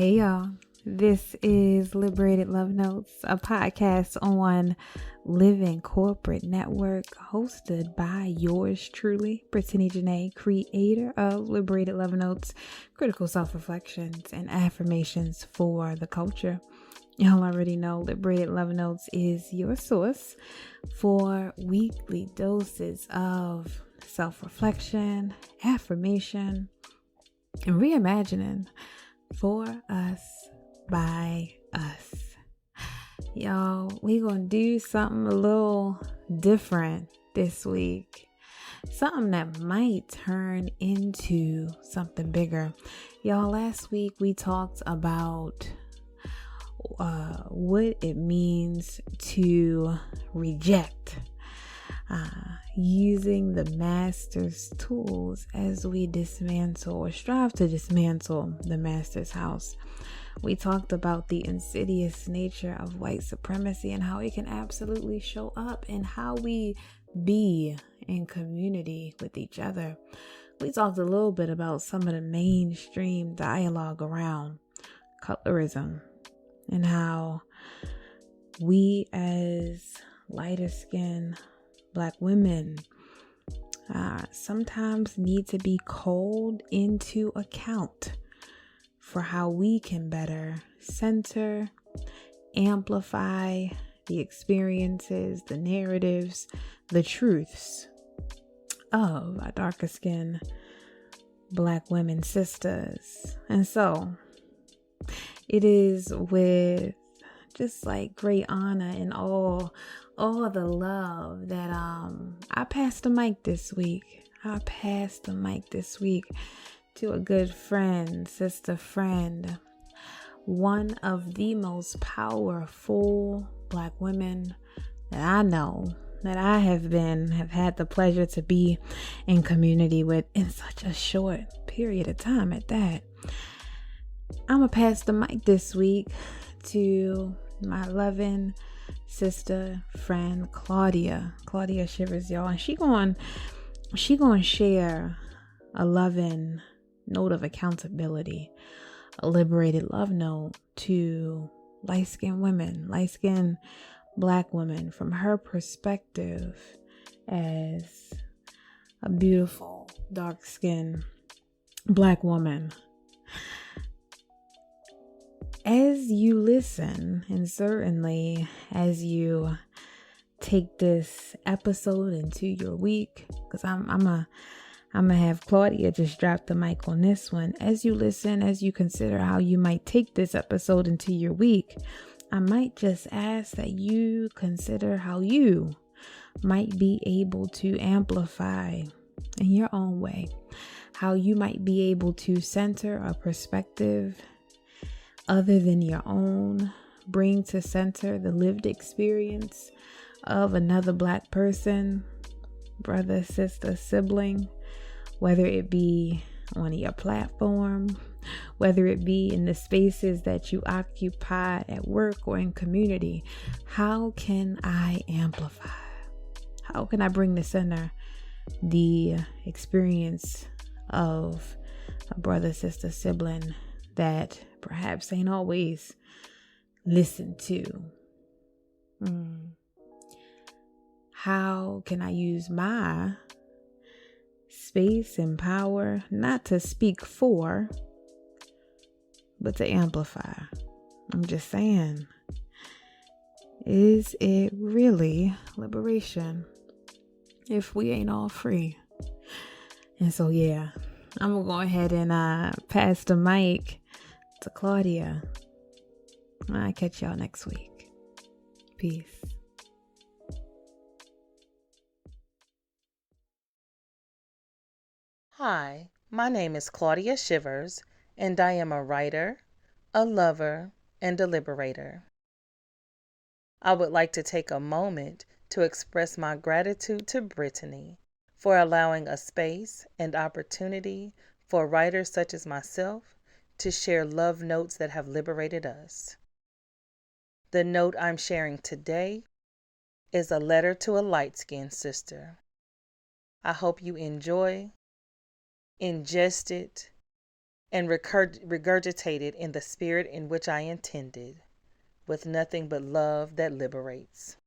Hey y'all, this is Liberated Love Notes, a podcast on Living Corporate Network hosted by yours truly, Brittany Janay, creator of Liberated Love Notes, critical self-reflections and affirmations for the culture. Y'all already know Liberated Love Notes is your source for weekly doses of self-reflection, affirmation, and reimagining for us, by us. Y'all, we gonna do something a little different this week. Something that might turn into something bigger. Y'all, last week we talked about what it means to reject. Using the master's tools as we dismantle or strive to dismantle the master's house. We talked about the insidious nature of white supremacy and how it can absolutely show up in how we be in community with each other. We talked a little bit about some of the mainstream dialogue around colorism and how we as lighter skinned Black women sometimes need to be called into account for how we can better center, amplify the experiences, the narratives, the truths of our darker skinned Black women sisters. And so it is with just like great honor and all the love that I passed the mic this week. To a good friend, sister friend, one of the most powerful Black women that I know, that I have had the pleasure to be in community with in such a short period of time at that. I'm gonna pass the mic this week to my loving sister friend Claudia Shivers, y'all, and she going share a loving note of accountability, a liberated love note to light-skinned Black women from her perspective as a beautiful dark-skinned Black woman. As you listen, and certainly as you take this episode into your week, because I'm gonna have Claudia just drop the mic on this one. As you listen, as you consider how you might take this episode into your week, I might just ask that you consider how you might be able to amplify in your own way, how you might be able to center a perspective other than your own, bring to center the lived experience of another Black person, brother, sister, sibling, whether it be on your platform, whether it be in the spaces that you occupy at work or in community. How can I amplify? How can I bring to center the experience of a brother, sister, sibling that perhaps ain't always listened to? How can I use my space and power not to speak for, but to amplify? I'm just saying, is it really liberation if we ain't all free? And so yeah, I'm gonna go ahead and pass the mic to Claudia. I'll catch y'all next week. Peace. Hi, my name is Claudia Shivers, and I am a writer, a lover, and a liberator. I would like to take a moment to express my gratitude to Brittany for allowing a space and opportunity for writers such as myself to share love notes that have liberated us. The note I'm sharing today is a letter to a light-skinned sister. I hope you enjoy, ingest it, and regurgitated in the spirit in which I intended, with nothing but love that liberates.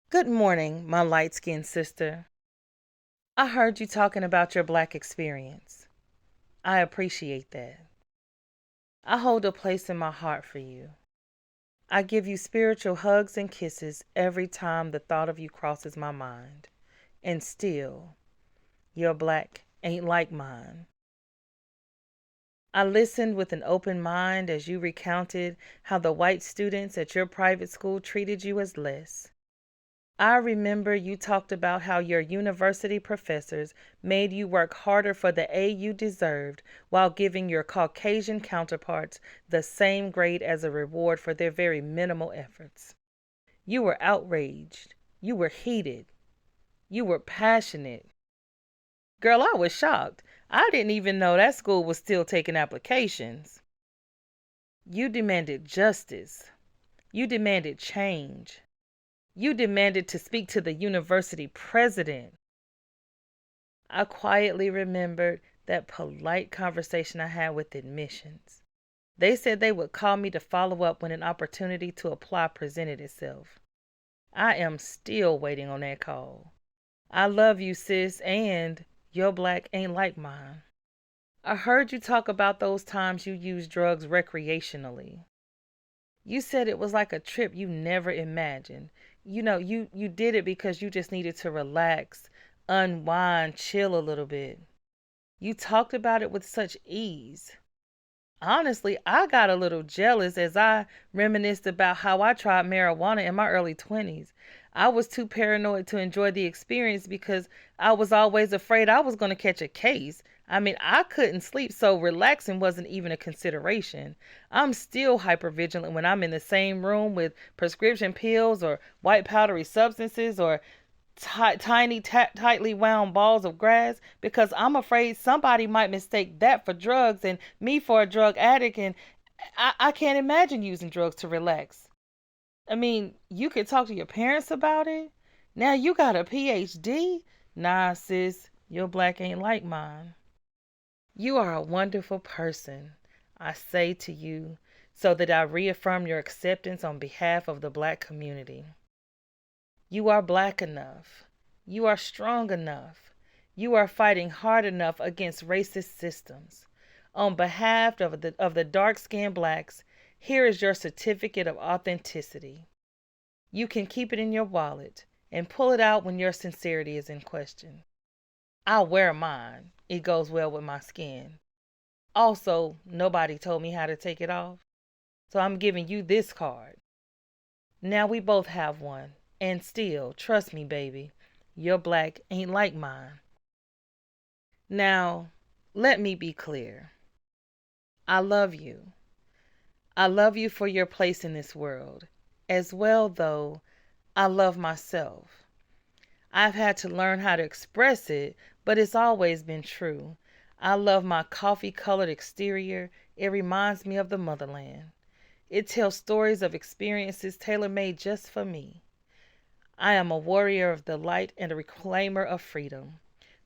Good morning, my light-skinned sister. I heard you talking about your Black experience. I appreciate that. I hold a place in my heart for you. I give you spiritual hugs and kisses every time the thought of you crosses my mind. And still, your Black ain't like mine. I listened with an open mind as you recounted how the white students at your private school treated you as less. I remember you talked about how your university professors made you work harder for the A you deserved while giving your Caucasian counterparts the same grade as a reward for their very minimal efforts. You were outraged. You were heated. You were passionate. Girl, I was shocked. I didn't even know that school was still taking applications. You demanded justice. You demanded change. You demanded to speak to the university president. I quietly remembered that polite conversation I had with admissions. They said they would call me to follow up when an opportunity to apply presented itself. I am still waiting on that call. I love you, sis, and your Black ain't like mine. I heard you talk about those times you used drugs recreationally. You said it was like a trip you never imagined. You did it because you just needed to relax, unwind, chill a little bit. You talked about it with such ease. Honestly, I got a little jealous as I reminisced about how I tried marijuana in my early 20s. I was too paranoid to enjoy the experience because I was always afraid I was going to catch a case. I couldn't sleep, so relaxing wasn't even a consideration. I'm still hypervigilant when I'm in the same room with prescription pills or white powdery substances or tiny, tightly wound balls of grass because I'm afraid somebody might mistake that for drugs and me for a drug addict, and I can't imagine using drugs to relax. You could talk to your parents about it. Now you got a PhD? Nah, sis, your Black ain't like mine. You are a wonderful person, I say to you, so that I reaffirm your acceptance on behalf of the Black community. You are Black enough. You are strong enough. You are fighting hard enough against racist systems. On behalf of the dark-skinned Blacks, here is your certificate of authenticity. You can keep it in your wallet and pull it out when your sincerity is in question. I'll wear mine. It goes well with my skin. Also, nobody told me how to take it off, so I'm giving you this card. Now we both have one, and still, trust me, baby, your Black ain't like mine. Now, let me be clear. I love you. I love you for your place in this world. As well, though, I love myself. I've had to learn how to express it, but it's always been true. I love my coffee-colored exterior. It reminds me of the motherland. It tells stories of experiences tailor-made just for me. I am a warrior of the light and a reclaimer of freedom.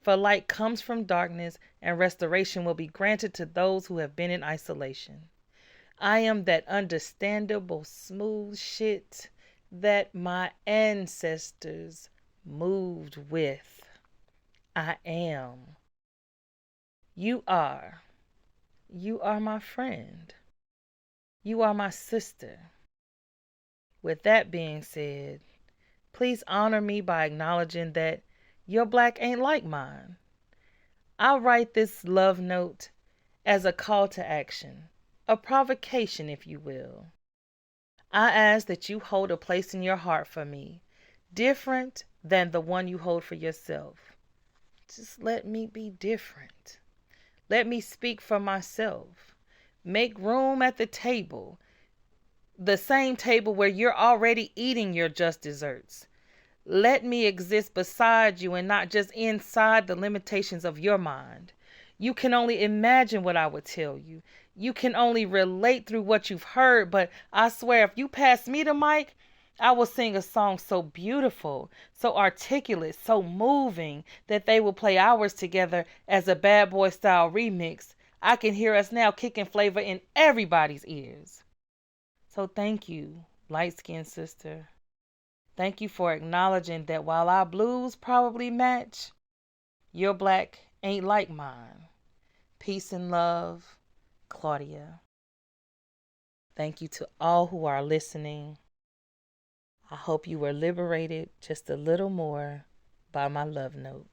For light comes from darkness, and restoration will be granted to those who have been in isolation. I am that understandable smooth shit that my ancestors moved with. I am. You are. You are my friend. You are my sister. With that being said, please honor me by acknowledging that your Black ain't like mine. I'll write this love note as a call to action, a provocation, if you will. I ask that you hold a place in your heart for me, different than the one you hold for yourself. Just let me be different. Let me speak for myself. Make room at the table, the same table where you're already eating your just desserts. Let me exist beside you and not just inside the limitations of your mind. You can only imagine what I would tell you. You can only relate through what you've heard, but I swear if you pass me the mic, I will sing a song so beautiful, so articulate, so moving that they will play ours together as a bad boy style remix. I can hear us now kicking flavor in everybody's ears. So thank you, light-skinned sister. Thank you for acknowledging that while our blues probably match, your black ain't like mine. Peace and love, Claudia. Thank you to all who are listening. I hope you were liberated just a little more by my love note.